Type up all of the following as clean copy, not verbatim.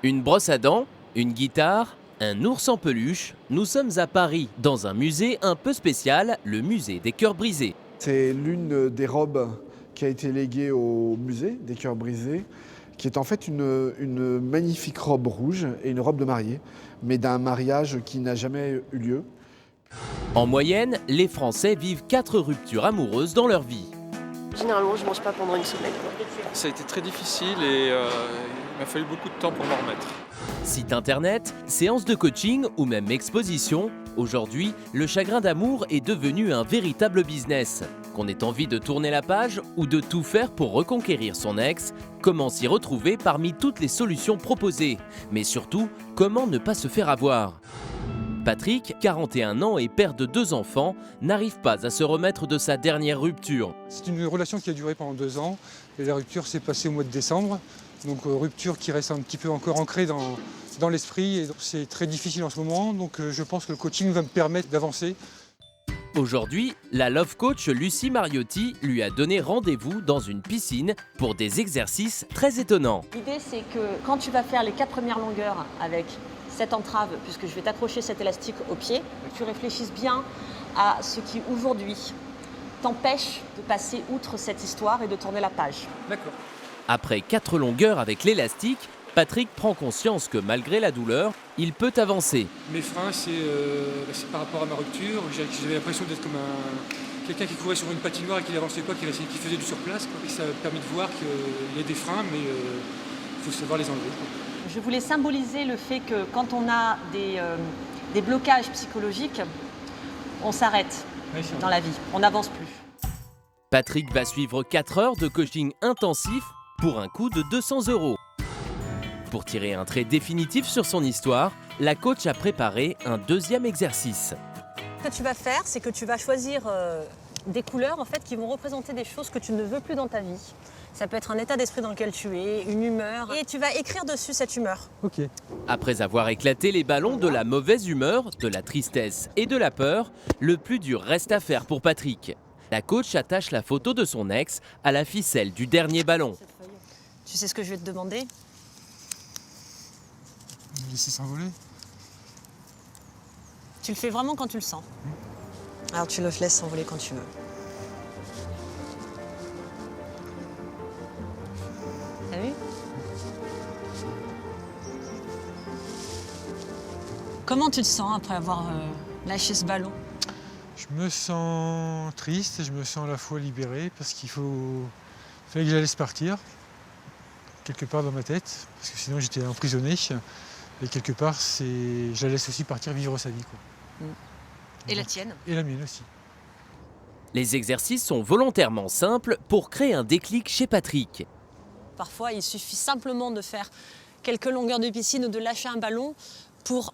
Une brosse à dents, une guitare, un ours en peluche. Nous sommes à Paris, dans un musée un peu spécial, le musée des cœurs brisés. C'est l'une des robes qui a été léguée au musée des cœurs brisés, qui est en fait une magnifique robe rouge et une robe de mariée, mais d'un mariage qui n'a jamais eu lieu. En moyenne, les Français vivent 4 ruptures amoureuses dans leur vie. Généralement, je mange pas pendant une semaine. Ça a été très difficile et il m'a fallu beaucoup de temps pour m'en remettre. Site internet, séances de coaching ou même exposition, aujourd'hui, le chagrin d'amour est devenu un véritable business. Qu'on ait envie de tourner la page ou de tout faire pour reconquérir son ex, comment s'y retrouver parmi toutes les solutions proposées? Mais surtout, comment ne pas se faire avoir? Patrick, 41 ans et père de 2 enfants, n'arrive pas à se remettre de sa dernière rupture. C'est une relation qui a duré pendant 2 ans et la rupture s'est passée au mois de décembre. Donc rupture qui reste un petit peu encore ancrée dans l'esprit et c'est très difficile en ce moment. Donc je pense que le coaching va me permettre d'avancer. Aujourd'hui, la love coach Lucie Mariotti lui a donné rendez-vous dans une piscine pour des exercices très étonnants. L'idée, c'est que quand tu vas faire les 4 premières longueurs avec cette entrave, puisque je vais t'accrocher cet élastique au pied, tu réfléchisses bien à ce qui aujourd'hui t'empêche de passer outre cette histoire et de tourner la page. D'accord. Après 4 longueurs avec l'élastique, Patrick prend conscience que malgré la douleur, il peut avancer. Mes freins, c'est par rapport à ma rupture. J'avais l'impression d'être comme quelqu'un qui courait sur une patinoire et qui n'avançait pas, qui faisait du surplace. Et ça a permis de voir qu'il y a des freins, mais il faut savoir les enlever. Je voulais symboliser le fait que quand on a des blocages psychologiques, on s'arrête dans la vie, on n'avance plus. Patrick va suivre 4 heures de coaching intensif pour un coût de 200 €. Pour tirer un trait définitif sur son histoire, la coach a préparé un deuxième exercice. Ce que tu vas faire, c'est que tu vas choisir des couleurs en fait, qui vont représenter des choses que tu ne veux plus dans ta vie. Ça peut être un état d'esprit dans lequel tu es, une humeur, et tu vas écrire dessus cette humeur. Ok. Après avoir éclaté les ballons de la mauvaise humeur, de la tristesse et de la peur, le plus dur reste à faire pour Patrick. La coach attache la photo de son ex à la ficelle du dernier ballon. Tu sais ce que je vais te demander? Laisser s'envoler. Tu le fais vraiment quand tu le sens. Alors tu le laisses s'envoler quand tu veux. T'as vu? Comment tu te sens après avoir lâché ce ballon? Je me sens triste et je me sens à la fois libéré parce fallait que je la laisse partir, quelque part dans ma tête, parce que sinon j'étais emprisonné. Et quelque part, je la laisse aussi partir vivre sa vie, quoi. Et la tienne? Et la mienne aussi. Les exercices sont volontairement simples pour créer un déclic chez Patrick. Parfois, il suffit simplement de faire quelques longueurs de piscine ou de lâcher un ballon pour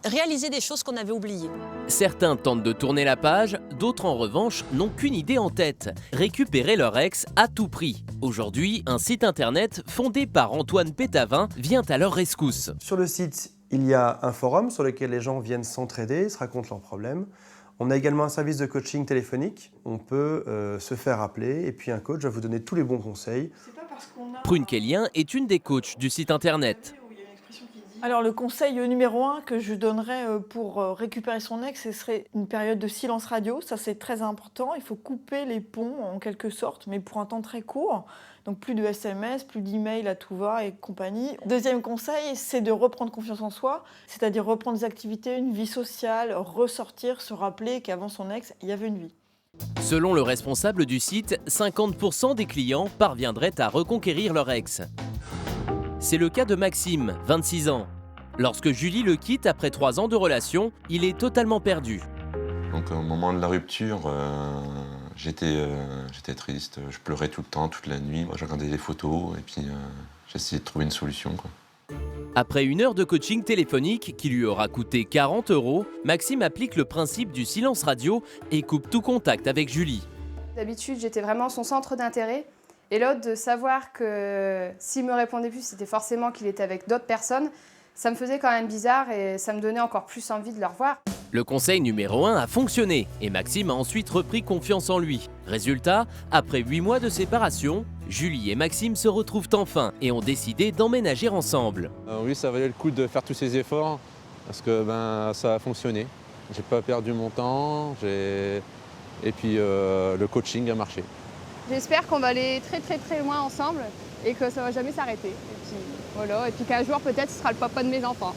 réaliser des choses qu'on avait oubliées. Certains tentent de tourner la page, d'autres en revanche n'ont qu'une idée en tête, récupérer leur ex à tout prix. Aujourd'hui, un site internet fondé par Antoine Pétavin vient à leur rescousse. Sur le site, il y a un forum sur lequel les gens viennent s'entraider, se racontent leurs problèmes. On a également un service de coaching téléphonique. On peut se faire appeler et puis un coach va vous donner tous les bons conseils. Prune Kellien est une des coachs du site internet. Alors le conseil numéro 1 que je donnerais pour récupérer son ex, ce serait une période de silence radio. Ça c'est très important, il faut couper les ponts en quelque sorte, mais pour un temps très court. Donc plus de SMS, plus d'emails à tout va et compagnie. Deuxième conseil, c'est de reprendre confiance en soi, c'est-à-dire reprendre des activités, une vie sociale, ressortir, se rappeler qu'avant son ex, il y avait une vie. Selon le responsable du site, 50% des clients parviendraient à reconquérir leur ex. C'est le cas de Maxime, 26 ans. Lorsque Julie le quitte après 3 ans de relation, il est totalement perdu. Donc au moment de la rupture, j'étais triste, je pleurais tout le temps, toute la nuit. Moi, je regardais les photos et puis j'essayais de trouver une solution, quoi. Après 1 heure de coaching téléphonique qui lui aura coûté 40 €, Maxime applique le principe du silence radio et coupe tout contact avec Julie. D'habitude, j'étais vraiment son centre d'intérêt. Et l'autre, de savoir que s'il me répondait plus, c'était forcément qu'il était avec d'autres personnes, Ça me faisait quand même bizarre et ça me donnait encore plus envie de le revoir. Le conseil numéro 1 a fonctionné et Maxime a ensuite repris confiance en lui. Résultat, après 8 mois de séparation, Julie et Maxime se retrouvent enfin et ont décidé d'emménager ensemble. Oui, ça valait le coup de faire tous ces efforts parce que ça a fonctionné. J'ai pas perdu mon temps et puis le coaching a marché. J'espère qu'on va aller très très très loin ensemble et que ça va jamais s'arrêter. Et puis voilà, et puis qu'un jour peut-être ce sera le papa de mes enfants.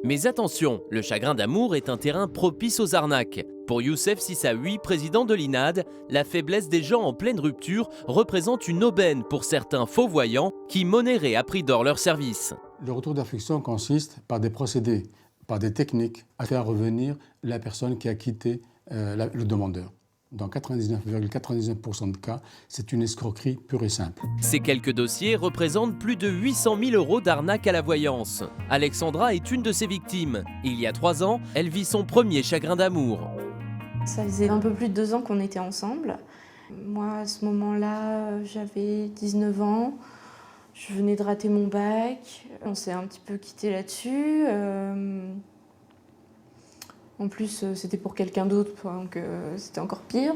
Mais attention, le chagrin d'amour est un terrain propice aux arnaques. Pour Youssef Sissaoui, président de l'INAD, la faiblesse des gens en pleine rupture représente une aubaine pour certains faux voyants qui monnaient à prix d'or leur service. Le retour d'affection consiste par des procédés, par des techniques à faire revenir la personne qui a quitté le demandeur. Dans 99,99% de cas, c'est une escroquerie pure et simple. Ces quelques dossiers représentent plus de 800 000 € d'arnaque à la voyance. Alexandra est une de ces victimes. Il y a 3 ans, elle vit son premier chagrin d'amour. Ça faisait un peu plus de 2 ans qu'on était ensemble. Moi, à ce moment-là, j'avais 19 ans. Je venais de rater mon bac. On s'est un petit peu quitté là-dessus. En plus, c'était pour quelqu'un d'autre, donc c'était encore pire.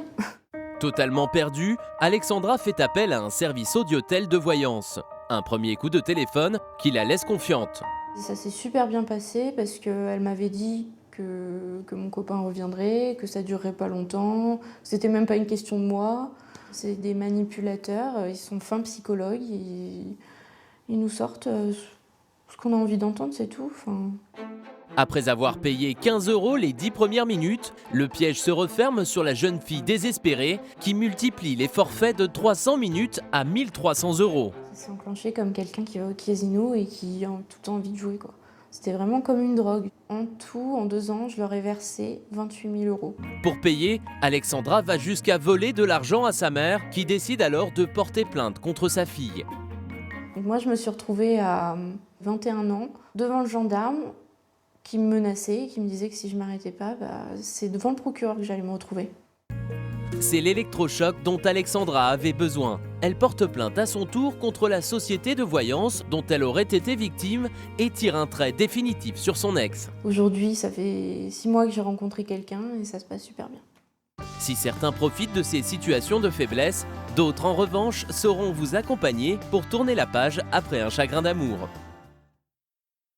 Totalement perdue, Alexandra fait appel à un service audiotel de voyance. Un premier coup de téléphone qui la laisse confiante. Ça s'est super bien passé parce qu'elle m'avait dit que mon copain reviendrait, que ça durerait pas longtemps. C'était même pas une question de moi. C'est des manipulateurs, ils sont fins psychologues, ils nous sortent ce qu'on a envie d'entendre, c'est tout. Après avoir payé 15 € les 10 premières minutes, le piège se referme sur la jeune fille désespérée qui multiplie les forfaits de 300 minutes à 1 300 €. Ça s'est enclenché comme quelqu'un qui va au casino et qui a tout le temps envie de jouer, quoi. C'était vraiment comme une drogue. En tout, en 2 ans, je leur ai versé 28 000 €. Pour payer, Alexandra va jusqu'à voler de l'argent à sa mère qui décide alors de porter plainte contre sa fille. Donc moi, je me suis retrouvée à 21 ans devant le gendarme qui me menaçait, qui me disait que si je ne m'arrêtais pas, c'est devant le procureur que j'allais me retrouver. C'est l'électrochoc dont Alexandra avait besoin. Elle porte plainte à son tour contre la société de voyance dont elle aurait été victime et tire un trait définitif sur son ex. Aujourd'hui, ça fait 6 mois que j'ai rencontré quelqu'un et ça se passe super bien. Si certains profitent de ces situations de faiblesse, d'autres en revanche sauront vous accompagner pour tourner la page après un chagrin d'amour.